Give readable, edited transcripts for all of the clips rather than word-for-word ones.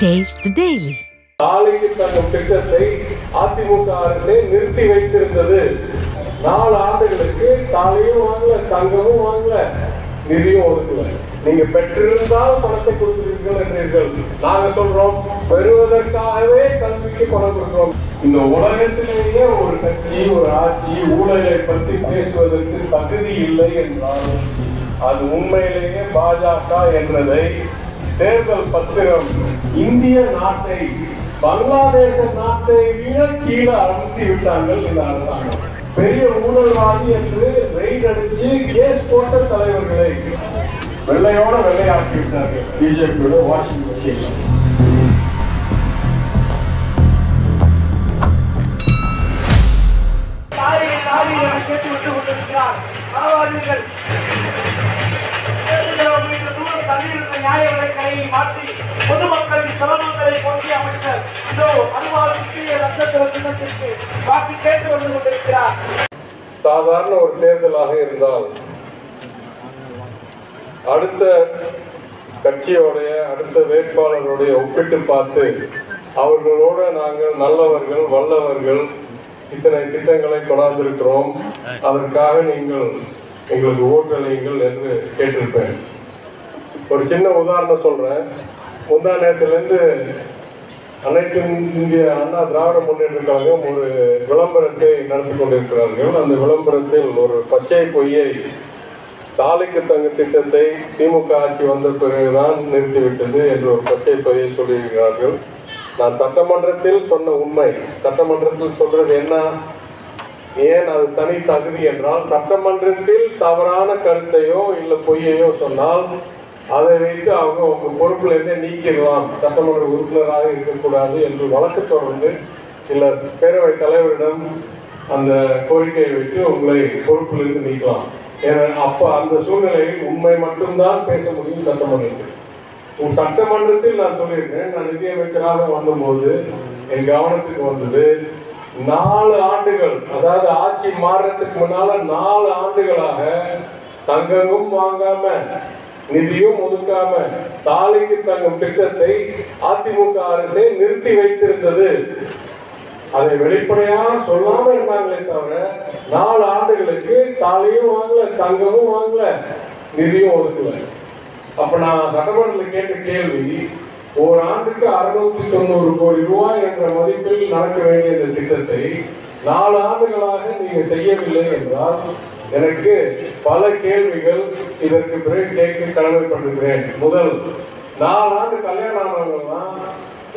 Taste the Daily. தாலிக்கு தங்கும் திட்டத்தை அதிமுக அரசே நிறுத்தி வைத்திருந்தது. 4 ஆண்டுகளுக்கு தாலியும் வாங்கல, தங்கமும் வாங்கல, நிதியும் ஒதுக்கல. நீங்க பெற்றிருந்தால் பணத்தை கொடுக்கிறீர்கள் என்றீர்கள். நாங்க சொல்றோம், பெறுவதற்காகவே கல்விக்கு பணம் கொடுக்கிறோம். இந்த உலகத்திலேயே ஒரு கட்சி, ஒரு ஆட்சி ஊழலை பற்றி பேசுவதற்கு தகுதி இல்லை என்றால் அது உண்மையிலேயே பாஜக என்றதை தேர்தல் பத்திரம் இந்திய நாட்டை பங்களாதேச நாட்டை விட கீழே அழுத்தி விட்டார்கள். இந்த அரசாங்கம் பெரிய ஊழல்வாதி என்று ரெய்ட் அடிச்சு கேஸ் போட்ட தலைவர்களை வெள்ளையோட வெள்ளையாக்கி விட்டார்கள் பிஜேபியோட வாஷிங் மிஷின். நியாய விலைக்கடையை மாற்றி பொதுமக்களின் சிரமங்களை போக்கிய அமைச்சர் இதோ அனுபவத்திற்கு நட்சத்திர சின்னத்திற்கு வாக்கு கேட்டு வந்து கொண்டிருக்கிறார். சாதாரண ஒரு தேர்தலாக இருந்தால் அடுத்த கட்சியோடைய அடுத்த வேட்பாளருடைய ஒப்பிட்டு பார்த்து அவர்களோட நாங்கள் நல்லவர்கள் வல்லவர்கள் இத்தனை திட்டங்களை கொண்டாந்திருக்கிறோம், அதற்காக நீங்கள் எங்களுக்கு ஓட்டளியுங்கள் என்று கேட்டிருப்பேன். ஒரு சின்ன உதாரணம் சொல்றேன். முந்தா நேரத்திலிருந்து அனைத்து இந்திய அண்ணா திராவிட முன்னேற்ற கழகம் ஒரு விளம்பரத்தை நடத்தி கொண்டிருக்கிறார்கள். அந்த விளம்பரத்தில் ஒரு பச்சை பொய்யை, தாலிக்கு தங்க திட்டத்தை திமுக ஆட்சி வந்த பிறகுதான் நிறுத்திவிட்டது என்று ஒரு பச்சை பொய்யை சொல்லியிருக்கிறார்கள். நான் சட்டமன்றத்தில் சொன்ன உண்மை, சட்டமன்றத்தில் சொல்றது என்ன, ஏன் அது தனி தகுதி என்றால், சட்டமன்றத்தில் தவறான கருத்தையோ இல்லை பொய்யையோ சொன்னால் அதை வைத்து அவங்க உங்க பொறுப்புல இருந்தே நீக்கிடலாம், சட்டமன்ற உறுப்பினராக இருக்கக்கூடாது என்று வழக்கு தொடர்ந்து இல்ல பேரவை தலைவரிடம் அந்த கோரிக்கையை வைத்து உங்களை பொறுப்பிலிருந்து நீக்கலாம். அப்ப அந்த சூழ்நிலையில் உண்மை மட்டும்தான் பேச முடியும் சட்டமன்றத்தில். சட்டமன்றத்தில் நான் சொல்லியிருக்கேன், நான் நிதியமைச்சராக வந்தபோது என் கவனத்துக்கு வந்தது, 4 ஆண்டுகள், அதாவது ஆட்சி மாறுறதுக்கு முன்னால 4 ஆண்டுகளாக தங்கமும் வாங்காம நிதியும் ஒதுக்காம தாலிக்கு தங்கும் திட்டத்தை அதிமுக அரசே நிறுத்தி வைத்திருந்தது. அதை வெளிப்படையாக சொல்லாம இருந்தாங்களே தவிர 4 ஆண்டுகளுக்கு தாலியும் வாங்கல, தங்கமும் வாங்கல, நிதியும் ஒதுக்கல. அப்ப நான் சட்டமன்றத்தில் கேட்ட கேள்வி, ஒரு ஆண்டுக்கு 690 கோடி ரூபாய் என்ற மதிப்பில் நடக்க வேண்டிய இந்த திட்டத்தை 4 ஆண்டுகளாக நீங்க செய்யவில்லை என்றால் எனக்கு பல கேள்விகள் இதற்கு பிறகு கேட்க கடமைப்பட்டிருக்கிறேன். முதல், 4 ஆண்டு கல்யாணம் ஆனவங்கலாம்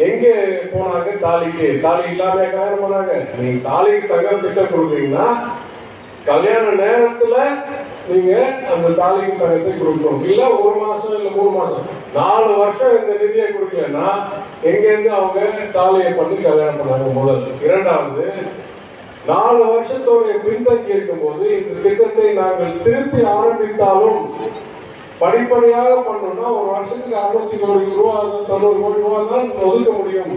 எங்கே போனாங்க? தாலிக்கு தாலி இல்லாம கல்யாணம் போனாங்க. நீங்க தாலிக்கு தங்கம் திட்டம் கொடுக்குறீங்கன்னா கல்யாண நேரத்துல நீங்க அந்த தாலிக்கு தங்கத்தை கொடுக்கணும். இல்ல 1 மாசம் இல்ல 3 மாசம் 4 வருஷம் இந்த நிதியை கொடுக்கலன்னா எங்க இருந்து அவங்க தாலியை பண்ணி கல்யாணம் பண்ணாங்க? முதல். இரண்டாவது, 4 வருஷத்தோடைய பின்தங்கி இருக்கும் போது இந்த திட்டத்தை நாங்கள் திருப்பி ஆரம்பித்தாலும் படிப்படியாக பண்ணோம்னா ஒரு வருஷத்துக்கு 600 கோடி ரூபாய் 90 கோடி ரூபாய் தான் ஒதுக்க முடியும்.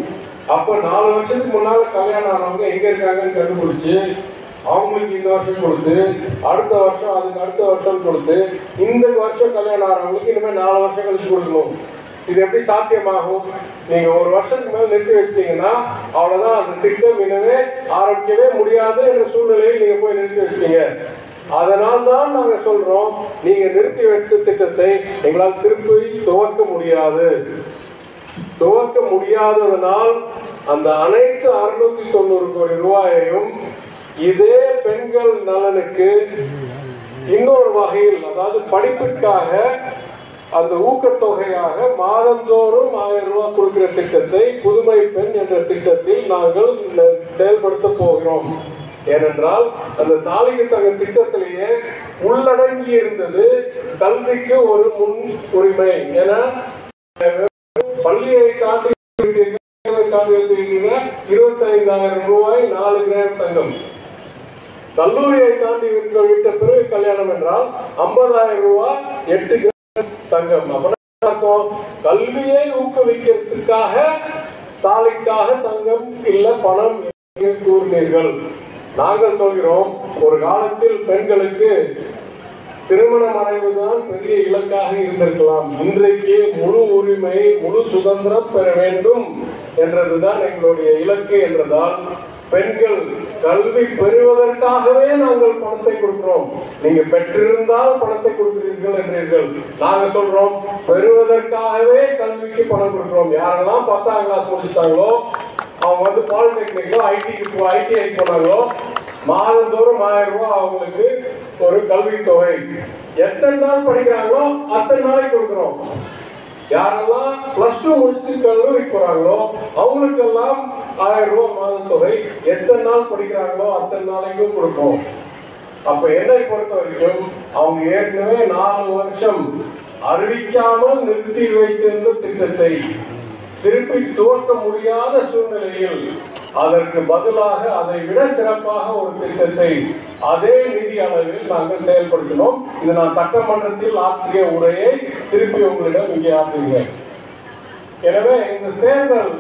அப்ப 4 வருஷத்துக்கு முன்னால கல்யாணம் ஆனவங்க எங்க இருக்காங்கன்னு கண்டுபிடிச்சு அவங்களுக்கு இந்த வருஷம் கொடுத்து, அடுத்த வருஷம் அதுக்கு அடுத்த வருஷம் கொடுத்து, இந்த வருஷம் கல்யாணம் ஆனவங்களுக்கு இனிமே 4 வருஷம் கழிச்சு கொடுக்கணும். இது எப்படி சாத்தியமாகும்? நீங்க ஒரு வருஷத்துக்கு மேல நிறுத்தி வச்சீங்கன்னா அவ்வளவுதான், அந்த திட்டம் இனிமே ஆரம்பிக்கவே முடியாது என்ற சூழ்நிலையில் நீங்க போய் நிறுத்தி வச்சீங்க. அதனால் தான் நாங்க சொல்றோம், நீங்க நிறுத்தி வைத்த திட்டத்தை எங்களால் திருப்பி துவக்க முடியாது. துவக்க முடியாததனால் அந்த அனைத்து 690 கோடி ரூபாயையும் இதே பெண்கள் நலனுக்கு இன்னொரு வகையில், அதாவது படிப்பிற்காக அந்த ஊக்கத்தொகையாக மாதந்தோறும் 1000 ரூபாய் கொடுக்கிற திட்டத்தை புதுமை பெண் என்ற திட்டத்தில் நாங்கள் செயல்படுத்த போகிறோம். ஏனென்றால் அந்த தாலிக்கு தங்க திட்டத்திலேயே உள்ளடங்கி இருந்தது கல்விக்கு ஒரு முன் உரிமை. ஏன்னா பள்ளியை தாண்டி 25,000 ரூபாய் 4 கிராம் தங்கம், கல்லூரியை தாண்டி விட்ட பிறகு கல்யாணம் என்றால் 50,000 ரூபாய் 8 கிராம் தங்கம். கல்வியை ஊக்குவிக்கிறதுக்காக தாலிக்காக தங்கம் இல்ல பணம் கூறினீர்கள். நாங்கள் சொல்கிறோம், ஒரு காலத்தில் பெண்களுக்கு திருமணம் அடைவதுதான் பெரிய இலக்காக இருந்திருக்கலாம். இன்றைக்கு முழு உரிமை, முழு சுதந்திரம் பெற வேண்டும் என்றதுதான் எங்களுடைய இலக்கு என்றதால் பெண்கள் கல்வி பெறுவதற்காகவே நாங்கள் பணத்தை கொடுக்கிறோம். நீங்க பெற்றிருந்தால் பணத்தை கொடுக்கிறீர்கள் என்றீர்கள். நாங்க சொல்றோம் பெறுவதற்காகவே கல்விக்கு பணம் கொடுக்கிறோம். யாரெல்லாம் 10ஆம் கிளாஸ் முடிச்சிட்டாங்களோ அவங்க வந்து பாலிடெக்னிக்கோ ஐடிஐ போனாங்களோ மாதந்தோறும் 1000 ரூபாய் அவங்களுக்கு ஒரு கல்வி தொகை. எத்தனை நாள் படிக்கிறாங்களோ அத்தனை நாளைக்கு கொடுக்கிறோம். யாரெல்லாம் +2 முடிச்சு கல்லூரிக்கு போறாங்களோ அவங்களுக்கெல்லாம் 1000 ரூபாய் மாத தொகை. எத்தனை நாள் படிக்கிறாங்களோ அத்தனை நாளைக்கும் கொடுப்போம். அப்ப என்னை பொறுத்த வரைக்கும் அவங்க ஏற்கனவே 4 வருஷம் அறிவிக்காமல் நிறுத்தி வைத்திருந்த திட்டத்தை திருப்பி துவக்க முடியாத சூழ்நிலையில் அதற்கு பதிலாக அதை விட சிறப்பாக ஒரு திட்டத்தை அதே நிதி அளவில் நாங்கள் செயல்படுத்தினோம். இது நான் சட்டமன்றத்தில் ஆற்றிய உரையை திருப்பி உங்களிடம் இங்கே ஆற்றுகிறேன். எனவே இந்த தேர்தல்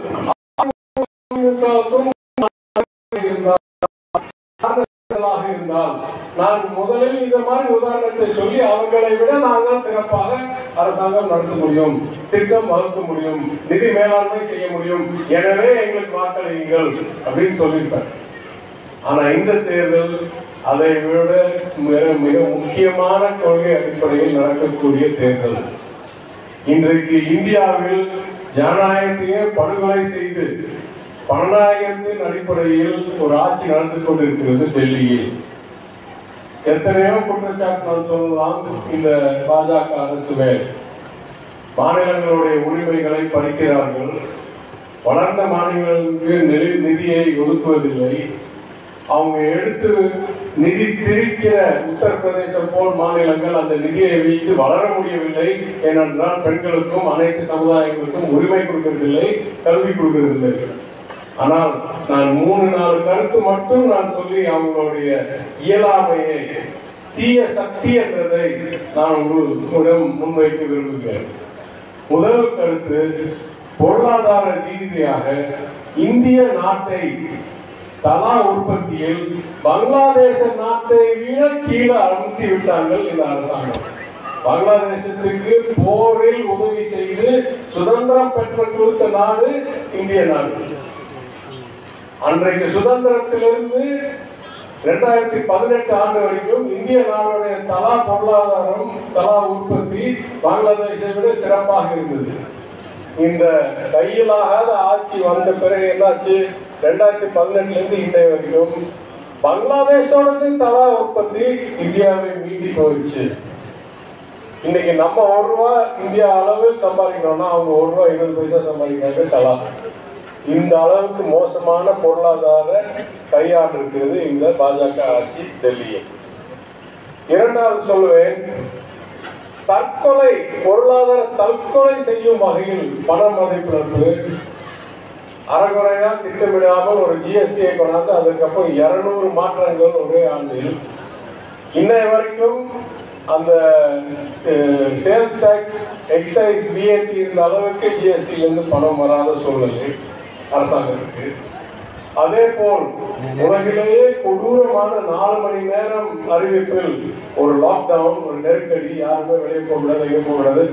இருந்தால் நான் முதலில் இந்த மாதிரி உதாரணத்தை சொல்லி அவர்களை விட நாங்கள் சிறப்பாக அரசாங்கம் நடத்த முடியும், திட்டம் வகுக்க முடியும், நிதி மேலாண்மை செய்ய முடியும், எனவே எங்களுக்கு வாக்களியுங்கள் அப்படின்னு சொல்லியிருப்பார். ஆனா இந்த தேர்தல் அதை விட மிக முக்கியமான கொள்கை அடிப்படையில் நடக்கக்கூடிய தேர்தல். இன்றைக்கு இந்தியாவில் ஜனநாயகத்தையே படுகொலை செய்து பணநாயகத்தின் அடிப்படையில் ஒரு ஆட்சி நடந்து கொண்டிருக்கிறது டெல்லியில். எத்தனையோ குற்றச்சாட்டு நான் சொல்லலாம். இந்த பாஜக அரசு மாநிலங்களுடைய உரிமைகளை பறிக்கிறார்கள், வளர்ந்த மாநிலங்களுக்கு நிதியை ஒதுக்குவதில்லை, அவங்க எடுத்து நிதி திரிக்கிற உத்தரப்பிரதேசம் போல் மாநிலங்கள் அந்த நிதியை வைத்து வளர முடியவில்லை. ஏனென்றால் பெண்களுக்கும் அனைத்து சமுதாயங்களுக்கும் உரிமை கொடுக்கறதில்லை, கல்வி கொடுக்கறதில்லை. ஆனால் நான் 3-4 கருத்து மட்டும் நான் சொல்லி அவங்களுடைய இயலாமையை, தீய சக்தி என்றதை நான் உங்களிடம் முன்வைக்க விரும்புகிறேன். முதல் கருத்து, பொருளாதார ரீதியாக இந்திய நாட்டை தலா உற்பத்தியில் பங்களாதேச நாட்டை விட கீழே அழுத்தி விட்டார்கள் இந்த அரசாங்கம். பங்களாதேசத்துக்கு போரில் உதவி செய்து சுதந்திரம் பெற்று கொடுத்த நாடு இந்திய நாடு. அன்றைக்கு சுதந்திரத்திலிருந்து 2018 ஆண்டு வரைக்கும் இந்திய நாடுடைய தலா பொருளாதாரம், தலா உற்பத்தி பங்களாதேஷை விட சிறப்பாக இருந்தது. இந்த கையிலாகாத ஆட்சி வந்த பிறகு என்னாச்சு? 2018 இன்றைய வரைக்கும் பங்களாதேஷோட தலா உற்பத்தி இந்தியாவை மீறி போயிடுச்சு. இன்னைக்கு நம்ம 1 ரூபாய் இந்தியா அளவில் சம்பாதிக்கிறோம்னா அவங்க 1 ரூபாய் 20 பைசா சம்பாதிக்கிறாங்க தலா. இந்த அளவுக்கு மோசமான பொருளாதார கையாண்டு இருக்கிறது இந்த பாஜக ஆட்சி டெல்லியில். இரண்டாவது சொல்லுவேன், தற்கொலை, பொருளாதார தற்கொலை செய்யும் வகையில் பண மதிப்பிழப்பு அறகுறையா திட்டமிடாமல் ஒரு ஜிஎஸ்டியை கொண்டாந்து அதுக்கப்புறம் 200 மாற்றங்கள் ஒரே ஆண்டில். இன்னைய வரைக்கும் அந்த சேல்ஸ் டாக்ஸ், எக்ஸைஸ், விஏடி இருந்த அளவுக்கு ஜிஎஸ்டியிலிருந்து பணம் வராத சூழ்நிலை அரசாங்கத்துக்கு. அதே போல் உலகிலேயே கொடூரமான 4 மணி நேரம் அறிவிப்பில் ஒரு லாக்டவுன், ஒரு நெருக்கடி, யாருமே வெளியே போகக்கூடாது, எங்கே போகக்கூடாது,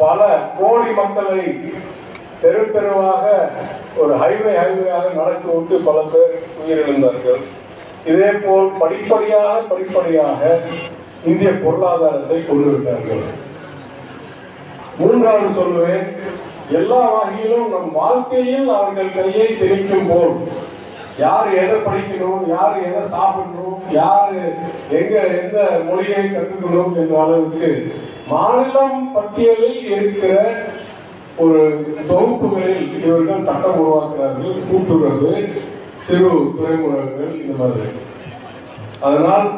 பல கோடி மக்களை தெரு தெருவாக ஒரு ஹைவேயாக நடக்க விட்டு பல பேர் உயிரிழந்தார்கள். இதே போல் படிப்படியாக இந்திய பொருளாதாரத்தை கொண்டு விட்டார்கள். மூன்றாவது சொல்லுவேன், எல்லா வகையிலும் நம் வாழ்க்கையில் அவர்கள் கையை திணிக்கும் போல் யார் எதை படிக்கணும், யார் எதை சாப்பிடணும், யார் எந்த மொழியை கற்றுக்கணும் என்ற அளவுக்கு மாநிலம் பட்டியலில் இருக்கிற ஒரு தொகுப்புகளில் இவர்கள் சட்டம் உருவாக்குறார்கள். கூட்டுறவு, சிறு துறைமுகங்கள், இந்த மாதிரி. அதனால்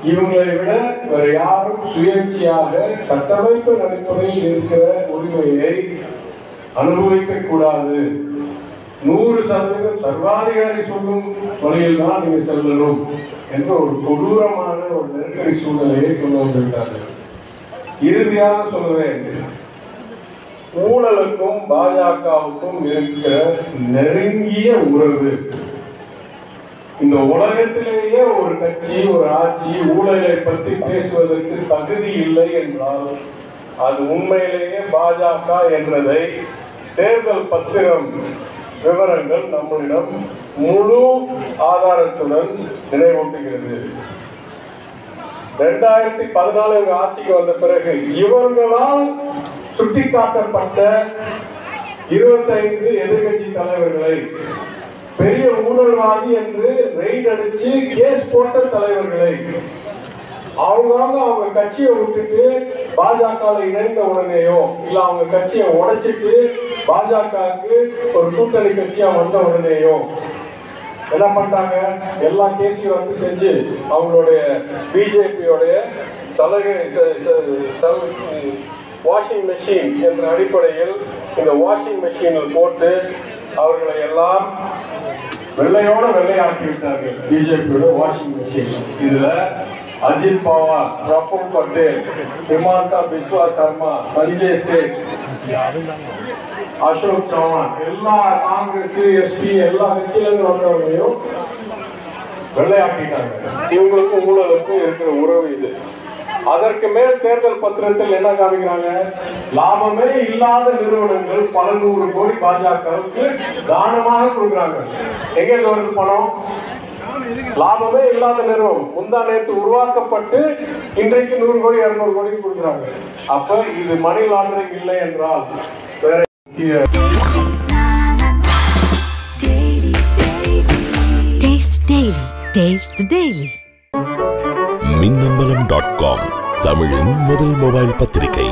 இவங்களை விட வேற யாரும் சுயேட்சையாக சட்டமைப்பு நடைமுறையில் இருக்கிற உரிமையை அனுபவிக்க கூடாது. 100% சர்வாதிகாரி சொல்லும் வழியில் தான் நீங்க செல்லணும் என்ற ஒரு கொடூரமான ஒரு நெருக்கடி சூழ்நிலையை கொண்டு வந்திருக்கார்கள். இறுதியாக சொல்லுவேன், ஊழலுக்கும் பாஜகவுக்கும் இருக்கிற நெருங்கிய உறவு. இந்த உலகத்திலேயே ஒரு கட்சி, ஒரு ஆட்சி ஊழலை பற்றி பேசுவதற்கு தகுதி இல்லை என்றால் அது உண்மையிலேயே பாஜக என்றதை தேர்தல் பத்திரம் விவரங்கள் நம்மளிடம் முழு ஆதாரத்துடன் நினைவூட்டுகிறது. 2014 ஆட்சிக்கு வந்த பிறகு இவர்களால் சுட்டிக்காட்டப்பட்ட 25 எதிர்கட்சி தலைவர்களை, பெரிய ஊழல்வாதி என்று ரெய்ட் அடிச்சு கேஸ் போட்ட தலைவர்களை அவங்க கட்சியை விட்டுட்டு பாஜக இணைந்த உடனேயோ இல்ல அவங்க கட்சியை உடைச்சிட்டு பாஜகவுக்கு ஒரு கூட்டணி கட்சியா வந்த உடனேயோ என்ன பண்றாங்க? எல்லா கேஸையும் வந்து செஞ்சு அவங்களுடைய பிஜேபியோடைய சலுகை வாஷிங் மெஷின் என்ற அடிப்படையில் இந்த வாஷிங் மெஷினில் போட்டு அவர்களை எல்லாம் வெள்ளையோட வெள்ளையாக்கி விட்டார்கள். பிஜேபியோட வாஷிங் மெஷின். இதுல அஜித் பவார், பிரபுல் பட்டேல், ஹிமாந்தா பிஸ்வா சர்மா, சஞ்சய் சேத், அசோக் சவான், எல்லா காங்கிரஸ், எஸ்பி எல்லா கட்சியிலிருந்து வந்தவங்களையும் வெள்ளையாக்கிட்டாங்க. இவங்களுக்கும் ஊழலுக்கும் இருக்கிற உறவு இது. அதற்கு மேல் தேர்தல் பத்திரத்தில் என்ன காமிக்கிறாங்க? லாபமே இல்லாத நிறுவனங்கள் பல 100 கோடி பாஜகவுக்கு தானமாக கொடுக்குறாங்க. எங்க வருது பணம்? லாபமே இல்லாத நிறுவனம் முந்தா நேற்று உருவாக்கப்பட்டு இன்றைக்கு 100 கோடி 200 கோடி கொடுக்குறாங்க. அப்ப இது மணி லாண்டரிங் இல்லை என்றால் மின்னம்பலம்.com தமிழின் முதல் மொபைல் பத்திரிகை.